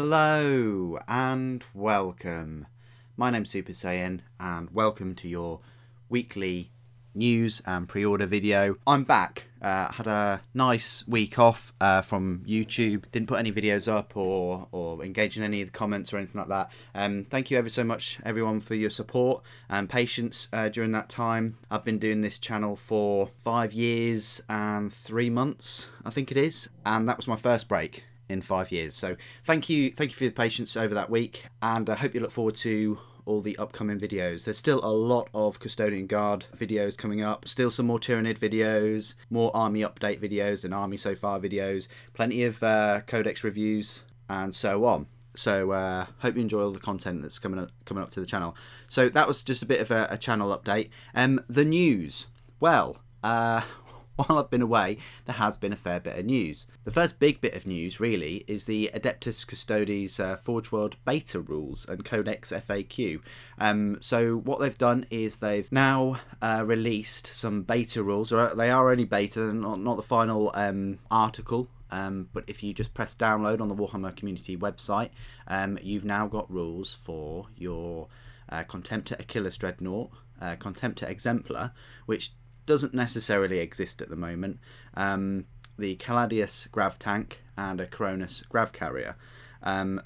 Hello and welcome. My name's Super Saiyan and welcome to your weekly news and pre-order video. I'm back. Had a nice week off from YouTube. Didn't put any videos up or engage in any of the comments or anything like that. Thank you ever so much everyone for your support and patience during that time. I've been doing this channel for 5 years and 3 months, I think it is, and that was my first break in 5 years. So thank you for your patience over that week, and I hope you look forward to all the upcoming videos. There's still a lot of Custodian Guard videos coming up, still some more Tyranid videos, more army update videos and army so far videos, plenty of codex reviews and so on. So hope you enjoy all the content that's coming up to the channel. So that was just a bit of a channel update. The news, well, while I've been away, there has been a fair bit of news. The first big bit of news, really, is the Adeptus Custodes Forge World beta rules and Codex FAQ. So what they've done is they've now released some beta rules, or they are only beta, not the final article. But if you just press download on the Warhammer community website, you've now got rules for your Contemptor Achilles Dreadnought, Contemptor Exemplar, which doesn't necessarily exist at the moment, the Caladius Grav Tank and a Cronus Grav Carrier.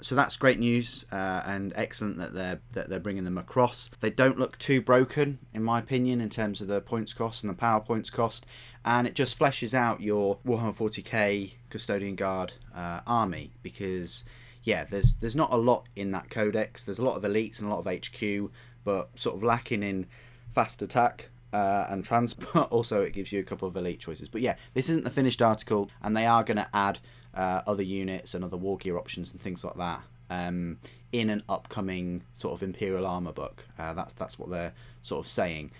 So that's great news and excellent that they're bringing them across. They don't look too broken, in my opinion, in terms of the points cost and the power points cost, and it just fleshes out your Warhammer 40k Custodian Guard army, because yeah, there's not a lot in that codex. There's a lot of elites and a lot of HQ, but sort of lacking in fast attack and transport. Also, it gives you a couple of elite choices. But yeah, this isn't the finished article, and they are going to add other units and other war gear options and things like that in an upcoming sort of Imperial armor book. That's what they're sort of saying.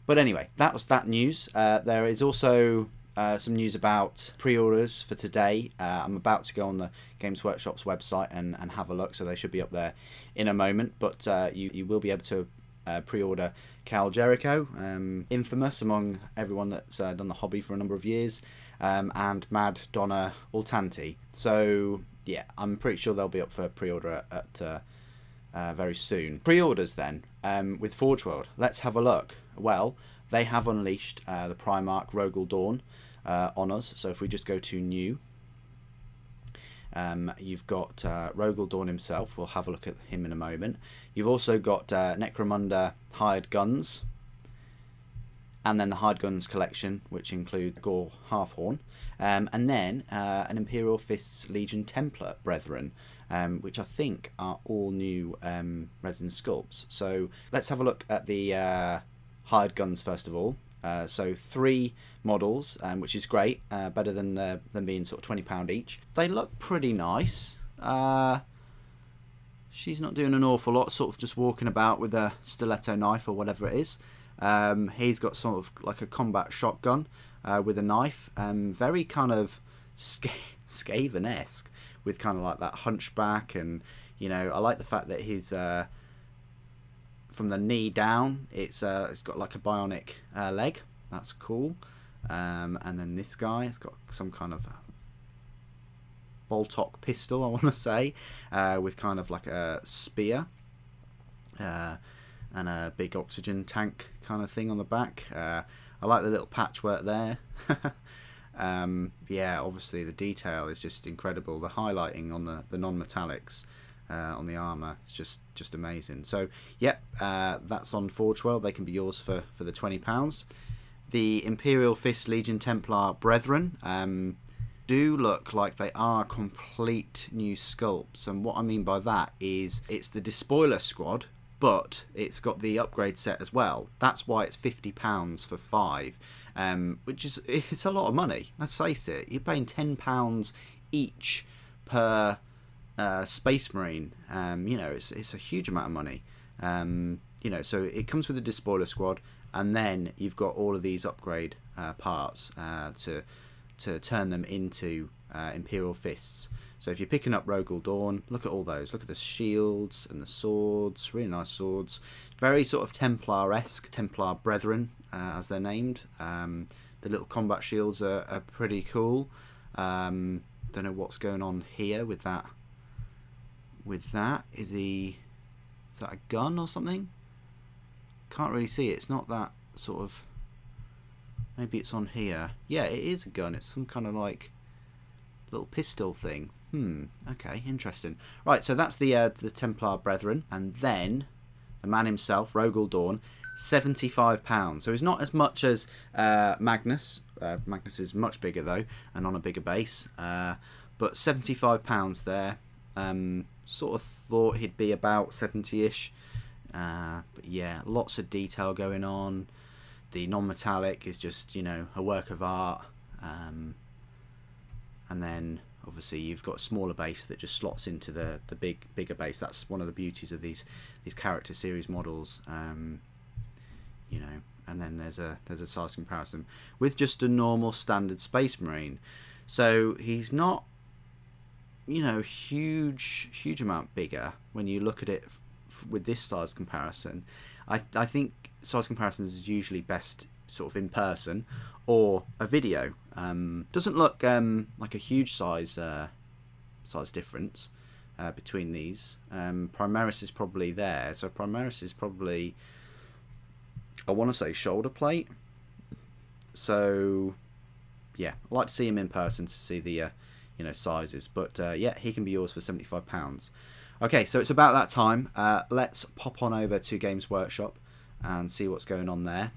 But anyway, that was that news. There is also some news about pre-orders for today. I'm about to go on the Games Workshop's website and have a look, so they should be up there in a moment. But you will be able to pre-order Kal Jerico, infamous among everyone that's done the hobby for a number of years, and Mad Donna Ultanti. So yeah, I'm pretty sure they'll be up for pre-order at very soon. Pre-orders then, with Forge World. Let's have a look. Well, they have unleashed the Primarch Rogal Dorn on us. So if we just go to new, you've got Rogal Dorn himself. We'll have a look at him in a moment. You've also got Necromunda Hired Guns, and then the Hired Guns collection, which include Gore Halfhorn, and then an Imperial Fists Legion Templar Brethren, which I think are all new resin sculpts. So let's have a look at the Hired Guns first of all. So 3 models, which is great, better than them being sort of £20 each. They look pretty nice. She's not doing an awful lot, sort of just walking about with a stiletto knife or whatever it is. He's got sort of like a combat shotgun with a knife, very kind of Skaven-esque, with kind of like that hunchback, and you know, I like the fact that he's from the knee down, it's got like a bionic leg. That's cool. And then this guy, it's got some kind of Boltok pistol, I want to say, with kind of like a spear and a big oxygen tank kind of thing on the back. I like the little patchwork there. Yeah, obviously the detail is just incredible. The highlighting on the non-metallics on the armor is just amazing. So yep, that's on Forge World. They can be yours for the £20. The Imperial Fist Legion Templar Brethren do look like they are complete new sculpts, and what I mean by that is it's the Despoiler Squad, but it's got the upgrade set as well. That's why it's £50 for 5, which is, it's a lot of money. Let's face it, you're paying £10 each per Space Marine. You know, it's a huge amount of money. You know, so it comes with a Despoiler Squad, and then you've got all of these upgrade parts to turn them into Imperial Fists. So if you're picking up Rogal Dorn, look at all those. Look at the shields and the swords. Really nice swords. Very sort of Templar-esque. Templar Brethren, as they're named. The little combat shields are pretty cool. Don't know what's going on here with that with that. Is that a gun or something? Can't really see it. It's not that sort of... Maybe it's on here. Yeah, it is a gun. It's some kind of like little pistol thing. Okay, interesting. Right, so that's the Templar Brethren, and then the man himself, Rogal Dorn, £75. So he's not as much as Magnus. Magnus is much bigger though, and on a bigger base. But £75 there. Sort of thought he'd be about 70-ish. But yeah, lots of detail going on. The non-metallic is just, you know, a work of art. And then obviously you've got a smaller base that just slots into the bigger base. That's one of the beauties of these character series models. You know, and then there's a size comparison with just a normal standard Space Marine. So he's not, you know, huge amount bigger when you look at it with this size comparison. I think size comparisons is usually best sort of in person or a video. Doesn't look like a huge size difference between these. Primaris is probably there, so Primaris is probably, I want to say, shoulder plate. So yeah, I'd like to see him in person to see the you know, sizes. But yeah, he can be yours for £75. Okay, so it's about that time. Let's pop on over to Games Workshop and see what's going on there.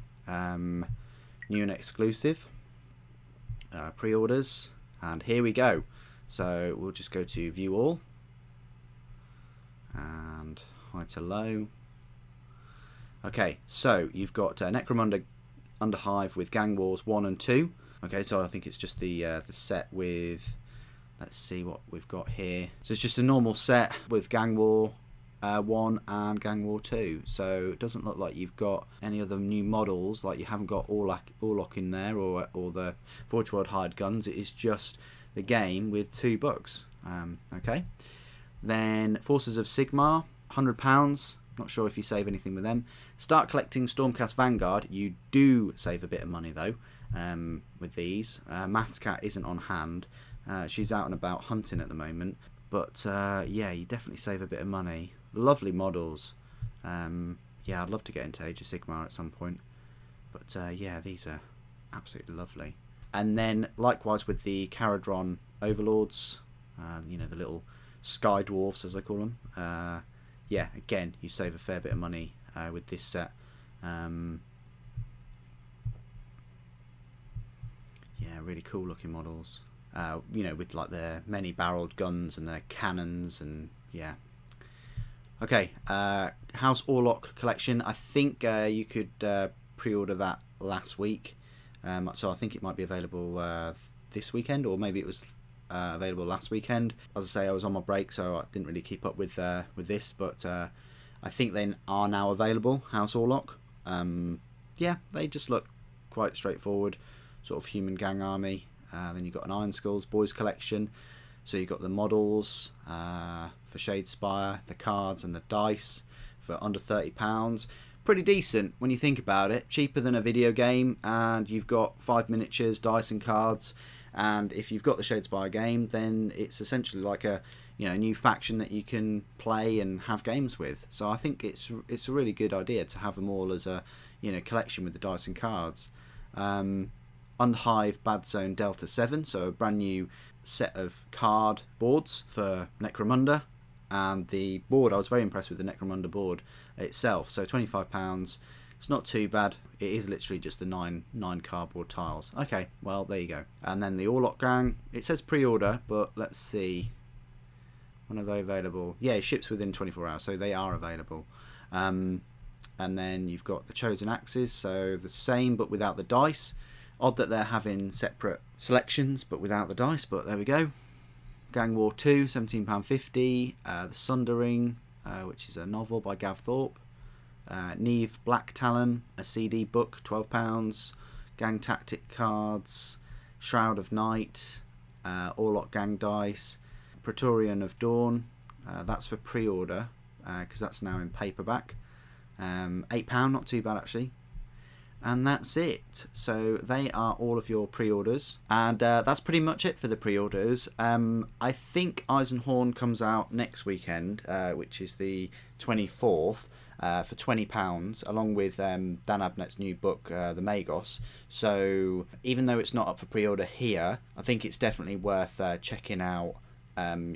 New and exclusive, pre-orders, and here we go. So we'll just go to view all and high to low. Okay, so you've got Necromunda Underhive with Gang Wars 1 and 2. Okay, so I think it's just the set with, let's see what we've got here. So it's just a normal set with Gang War 1 and Gang War 2. So it doesn't look like you've got any other new models, like you haven't got Orlok in there or the Forge World hired guns. It is just the game with 2 books. Okay. Then Forces of Sigmar, £100. Not sure if you save anything with them. Start collecting Stormcast Vanguard. You do save a bit of money though with these. Mathcat isn't on hand. She's out and about hunting at the moment. But yeah, you definitely save a bit of money. Lovely models. Yeah, I'd love to get into Age of Sigmar at some point. But yeah, these are absolutely lovely. And then likewise with the Caradron Overlords, you know, the little Sky Dwarfs as I call them. Yeah, again, you save a fair bit of money with this set. Yeah, really cool looking models. You know, with like their many barreled guns and their cannons, and yeah. Okay, House Orlok collection. I think you could pre-order that last week. So I think it might be available this weekend, or maybe it was available last weekend. As I say, I was on my break, so I didn't really keep up with this, but I think they are now available. House Orlok. Yeah, they just look quite straightforward, sort of human gang army. Then you've got an Iron Skulls boys collection, so you've got the models for Shadespire, the cards and the dice for under £30. Pretty decent when you think about it. Cheaper than a video game, and you've got 5 miniatures, dice and cards. And if you've got the Shadespire game, then it's essentially like a, you know, new faction that you can play and have games with. So I think it's a really good idea to have them all as a, you know, collection with the dice and cards. Unhive Bad Zone Delta 7, so a brand new set of card boards for Necromunda. And the board, I was very impressed with the Necromunda board itself. So £25. It's not too bad. It is literally just the nine cardboard tiles. Okay, well, there you go. And then the Orlok Gang. It says pre-order, but let's see. When are they available? Yeah, it ships within 24 hours, so they are available. And then you've got the Chosen Axes, so the same but without the dice. Odd that they're having separate selections but without the dice, but there we go. Gang War 2, £17.50. The Sundering, which is a novel by Gav Thorpe. Neve Black Talon, a CD book, £12. Gang Tactic cards. Shroud of Night. Orlok Gang dice. Praetorian of Dawn. That's for pre-order because that's now in paperback. £8, not too bad actually. And that's it. So they are all of your pre-orders, and that's pretty much it for the pre-orders. I think Eisenhorn comes out next weekend, which is the 24th, for £20, along with Dan Abnett's new book, The Magos. So even though it's not up for pre-order here, I think it's definitely worth checking out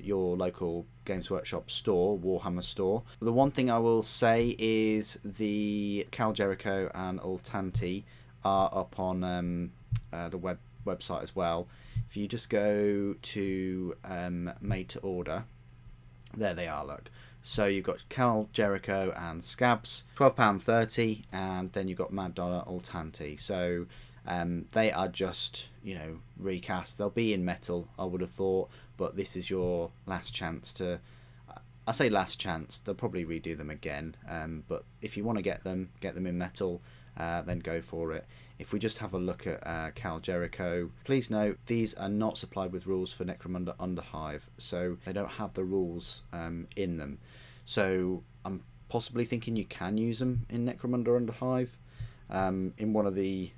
your local Games Workshop store, Warhammer store. The one thing I will say is the Kal Jerico and Ultanti are up on the website as well. If you just go to made to order, there they are, look. So you've got Kal Jerico and Scabs, £12.30, and then you've got Mad Donna Ultanti. So they are just, you know, recast. They'll be in metal, I would have thought, but this is your last chance to... I say last chance, they'll probably redo them again, but if you want to get them in metal, then go for it. If we just have a look at Kal Jerico, please note these are not supplied with rules for Necromunda Underhive, so they don't have the rules in them. So I'm possibly thinking you can use them in Necromunda Underhive in one of the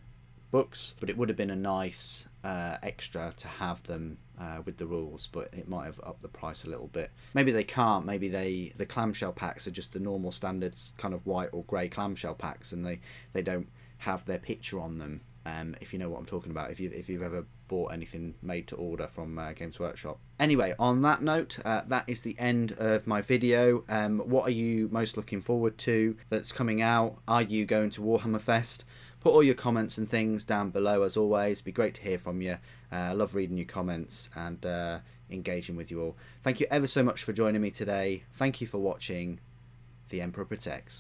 books, but it would have been a nice extra to have them with the rules, but it might have upped the price a little bit. Maybe they can't, maybe the clamshell packs are just the normal standard kind of white or grey clamshell packs, and they don't have their picture on them, if you know what I'm talking about, if you've ever bought anything made to order from Games Workshop. Anyway, on that note, that is the end of my video. What are you most looking forward to that's coming out? Are you going to Warhammer Fest? Put all your comments and things down below, as always. It'd be great to hear from you. I love reading your comments and engaging with you all. Thank you ever so much for joining me today. Thank you for watching. The Emperor Protects.